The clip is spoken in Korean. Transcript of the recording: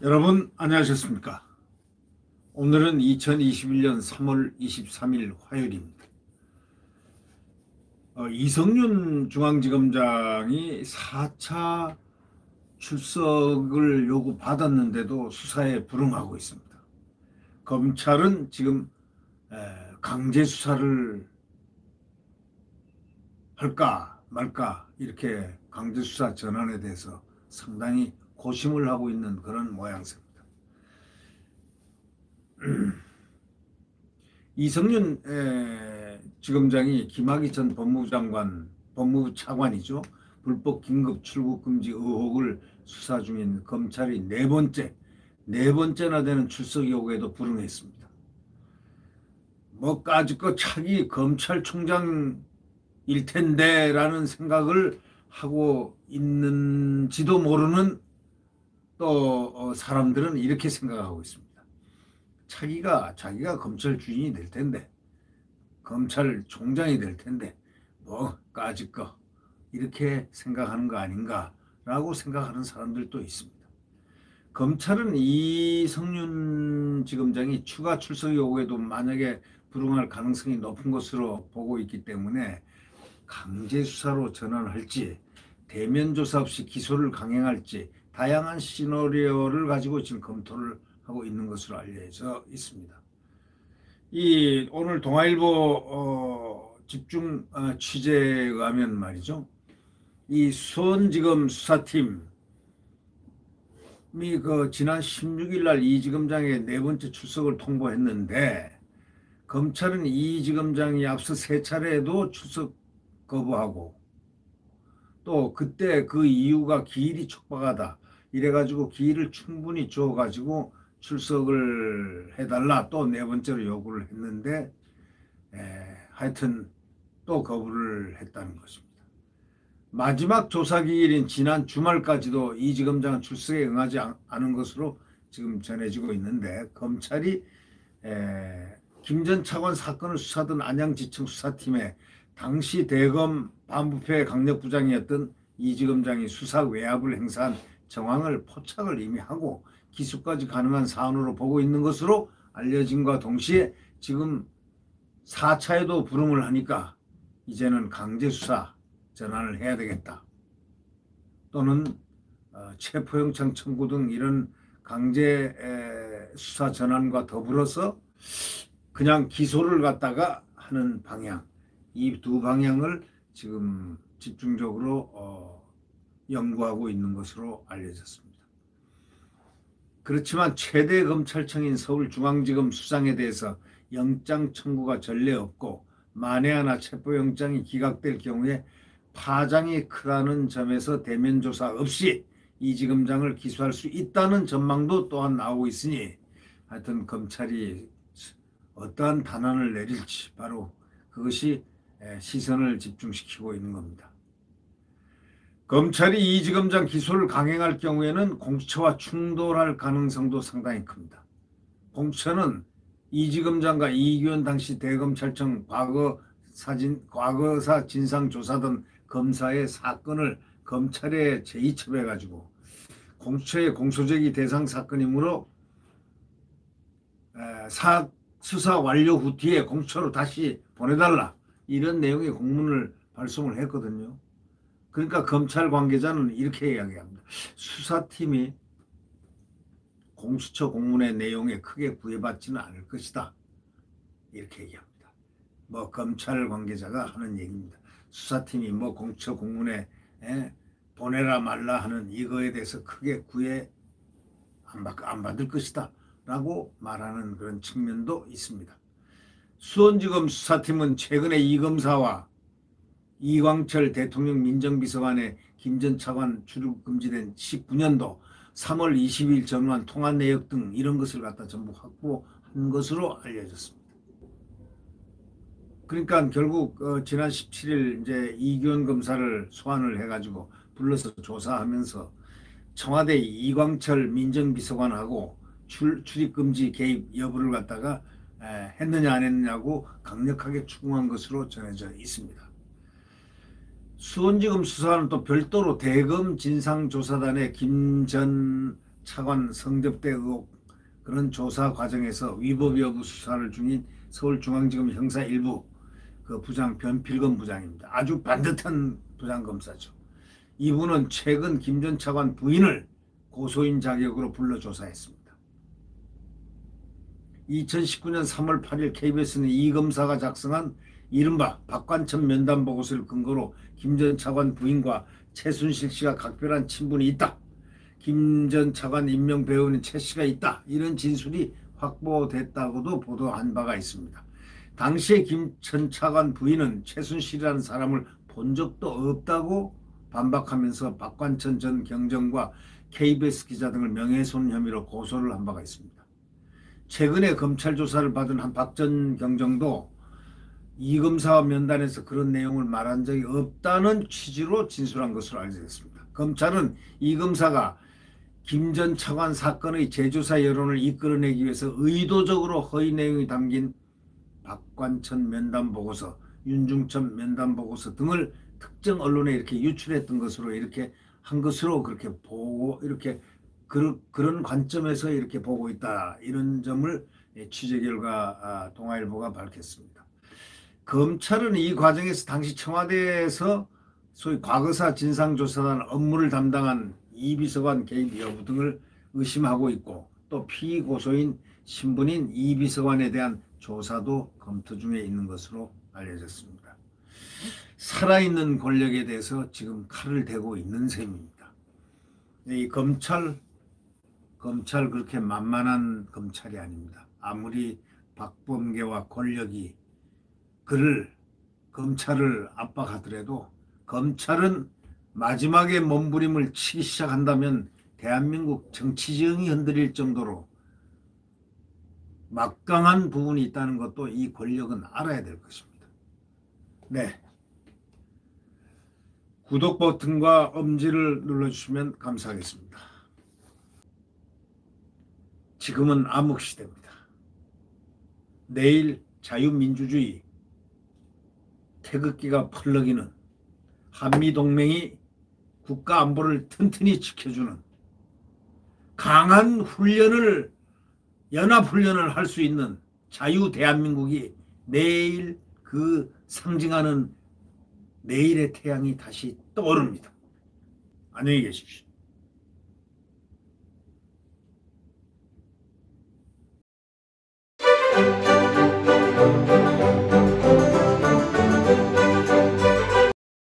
여러분 안녕하셨습니까? 오늘은 2021년 3월 23일 화요일입니다. 이성윤 중앙지검장이 4차 출석을 요구받았는데도 수사에 불응하고 있습니다. 검찰은 지금 강제 수사를 할까 말까 이렇게 강제 수사 전환에 대해서 상당히 고심을 하고 있는 그런 모양새입니다. 이성윤 지검장이 김학의 전 법무부 차관이죠. 불법 긴급 출국 금지 의혹을 수사 중인 검찰이 네 번째나 되는 출석 요구에도 불응했습니다. 뭐까짓거 차기 검찰총장일 텐데 라는 생각을 하고 있는지도 모르는 또 사람들은 이렇게 생각하고 있습니다. 자기가 검찰 주인이 될 텐데, 검찰총장이 될 텐데 뭐 까짓거 이렇게 생각하는 거 아닌가라고 생각하는 사람들도 있습니다. 검찰은 이성윤 지검장이 추가 출석 요구에도 만약에 불응할 가능성이 높은 것으로 보고 있기 때문에 강제 수사로 전환할지 대면 조사 없이 기소를 강행할지 다양한 시나리오를 가지고 지금 검토를 하고 있는 것으로 알려져 있습니다. 오늘 동아일보 집중 취재에 의하면 말이죠. 이 수원지검 수사팀이 지난 16일 날 이 지검장의 네 번째 출석을 통보했는데 검찰은 이 지검장이 앞서 세 차례에도 출석 거부하고 또 그때 그 이유가 기일이 촉박하다 이래가지고 기일을 충분히 줘가지고 출석을 해달라 또 네 번째로 요구를 했는데 하여튼 또 거부를 했다는 것입니다. 마지막 조사 기일인 지난 주말까지도 이 지검장은 출석에 응하지 않은 것으로 지금 전해지고 있는데 검찰이 김 전 차관 사건을 수사하던 안양지청 수사팀에 당시 대검 반부패 강력부장이었던 이 지검장이 수사 외압을 행사한 정황을 포착을 이미 하고 기소까지 가능한 사안으로 보고 있는 것으로 알려진과 동시에 지금 4차에도 불응을 하니까 이제는 강제 수사 전환을 해야 되겠다. 또는 체포영장 청구 등 이런 강제 수사 전환과 더불어서 그냥 기소를 갖다가 하는 방향, 이 두 방향을 지금 집중적으로 연구하고 있는 것으로 알려졌습니다. 그렇지만 최대 검찰청인 서울중앙지검 수장에 대해서 영장 청구가 전례 없고 만에 하나 체포영장이 기각될 경우에 파장이 크다는 점에서 대면 조사 없이 이 지검장을 기소할 수 있다는 전망도 또한 나오고 있으니 하여튼 검찰이 어떠한 단안을 내릴지 바로 그것이 시선을 집중시키고 있는 겁니다. 검찰이 이 지검장 기소를 강행할 경우에는 공수처와 충돌할 가능성도 상당히 큽니다. 공수처는 이 지검장과 이규현 당시 대검찰청 과거사 진상조사던 검사의 사건을 검찰에 재이첩해가지고 공수처의 공소제기 대상 사건이므로 수사 완료 후 뒤에 공수처로 다시 보내달라 이런 내용의 공문을 발송을 했거든요. 그러니까 검찰 관계자는 이렇게 이야기합니다. 수사팀이 공수처 공문의 내용에 크게 구애받지는 않을 것이다. 이렇게 얘기합니다. 뭐 검찰 관계자가 하는 얘기입니다. 수사팀이 뭐 공수처 공문에 보내라 말라 하는 이거에 대해서 크게 구애 안 받을 것이다. 라고 말하는 그런 측면도 있습니다. 수원지검 수사팀은 최근에 이 검사와 이광철 대통령 민정비서관의 김 전 차관 출국 금지된 19년도 3월 20일 전후한 통화 내역 등 이런 것을 갖다 전부 확보한 것으로 알려졌습니다. 그러니까 결국 지난 17일 이제 이규현 검사를 소환을 해가지고 불러서 조사하면서 청와대 이광철 민정비서관하고 출입금지 개입 여부를 갖다가 했느냐 안 했느냐고 강력하게 추궁한 것으로 전해져 있습니다. 수원지검 수사관은 또 별도로 대검 진상조사단의 김 전 차관 성접대 의혹 그런 조사 과정에서 위법 여부 수사를 중인 서울중앙지검 형사 1부 그 부장 변필건 부장입니다. 아주 반듯한 부장검사죠. 이분은 최근 김 전 차관 부인을 고소인 자격으로 불러 조사했습니다. 2019년 3월 8일 KBS는 이 검사가 작성한 이른바 박관천 면담 보고서를 근거로 김 전 차관 부인과 최순실 씨가 각별한 친분이 있다. 김 전 차관 임명 배우는 최 씨가 있다. 이런 진술이 확보됐다고도 보도한 바가 있습니다. 당시에 김 전 차관 부인은 최순실이라는 사람을 본 적도 없다고 반박하면서 박관천 전 경정과 KBS 기자 등을 명예훼손 혐의로 고소를 한 바가 있습니다. 최근에 검찰 조사를 받은 한 박 전 경정도 이 검사와 면담에서 그런 내용을 말한 적이 없다는 취지로 진술한 것으로 알려졌습니다. 검찰은 이 검사가 김 전 차관 사건의 재조사 여론을 이끌어내기 위해서 의도적으로 허위 내용이 담긴 박관천 면담 보고서, 윤중천 면담 보고서 등을 특정 언론에 이렇게 유출했던 것으로 이렇게 한 것으로 그렇게 보고 이렇게 그런 관점에서 이렇게 보고 있다. 이런 점을 취재 결과 동아일보가 밝혔습니다. 검찰은 이 과정에서 당시 청와대에서 소위 과거사 진상조사단 업무를 담당한 이 비서관 개입 여부 등을 의심하고 있고 또 피고소인 신분인 이 비서관에 대한 조사도 검토 중에 있는 것으로 알려졌습니다. 살아있는 권력에 대해서 지금 칼을 대고 있는 셈입니다. 이 검찰 그렇게 만만한 검찰이 아닙니다. 아무리 박범계와 권력이 검찰을 압박하더라도 검찰은 마지막에 몸부림을 치기 시작한다면 대한민국 정치정이 흔들릴 정도로 막강한 부분이 있다는 것도 이 권력은 알아야 될 것입니다. 네. 구독 버튼과 엄지를 눌러주시면 감사하겠습니다. 지금은 암흑시대입니다. 내일 자유민주주의 태극기가 펄럭이는 한미동맹이 국가안보를 튼튼히 지켜주는 강한 훈련을 연합훈련을 할 수 있는 자유 대한민국이 내일 그 상징하는 내일의 태양이 다시 떠오릅니다. 안녕히 계십시오.